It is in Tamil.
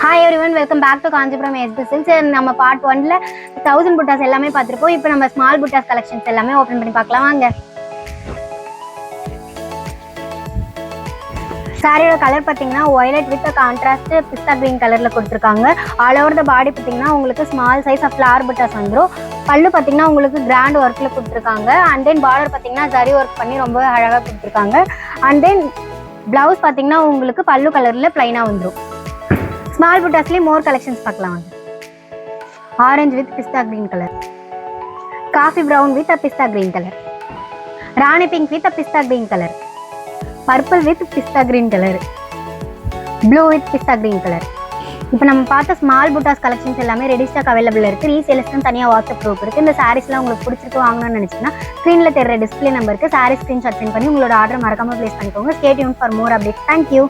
Hi everyone, welcome back to Kanchipuram SP silks. நம்ம பார்ட் 1ல 1000 புட்டாஸ் எல்லாமே பார்த்துருப்போம். இப்போ நம்ம ஸ்மால் புட்டாஸ் கலெக்ஷன்ஸ் எல்லாமே ஓப்பன் பண்ணி பார்க்கலாம் வாங்க. சாரியோட கலர் பார்த்தீங்கன்னா violet with contrast pista green கலரில் கொடுத்துருக்காங்க. ஆல் ஓவர் த பாடி பார்த்தீங்கன்னா உங்களுக்கு ஸ்மால் சைஸ் ஆஃப் ஃப்ளவர் புட்டாஸ் வந்துடும். பல்லு பார்த்தீங்கன்னா உங்களுக்கு கிராண்ட் ஒர்க்கில் கொடுத்துருக்காங்க. அண்ட் தென் பார்டர் பார்த்தீங்கன்னா ஜரி ஒர்க் பண்ணி ரொம்ப அழகாக கொடுத்துருக்காங்க. அண்ட் தென் பிளவுஸ் பார்த்தீங்கன்னா உங்களுக்கு பல்லு கலரில் ப்ளைனாக வந்துடும். ஸ்மால் புட்டாஸ்லேயே மோர் கலெக்ஷன்ஸ் பார்க்கலாம் வாங்க. Orange with pista green colour, coffee brown with pista green colour, rani pink with pista green colour, purple with pista green colour, blue with pista green colour. இப்போ நம்ம பார்த்த ஸ்மால் புட்டாஸ் கலெக்ஷன்ஸ் எல்லாமே ரெடி ஸ்டாக் அவைலபிள் இருக்குது. ரீசேல்ஸ்க்கு தனியாக வாட்ஸ்அப் குரூப் இருக்குது. இந்த சாரீஸ்லாம் உங்களுக்கு பிடிச்சிருக்கு வாங்கணும்னு நினச்சிங்கன்னா ஸ்க்ரீனில் தெரிகிற டிஸ்பிளே நம்பருக்கு சாரீ ஸ்க்ரீன்ஷாட் சென்ட் பண்ணி உங்களோட ஆர்டர் மறக்காமல் ப்ளேஸ் பண்ணிக்கோங்க. Stay tune for more updates. Thank you.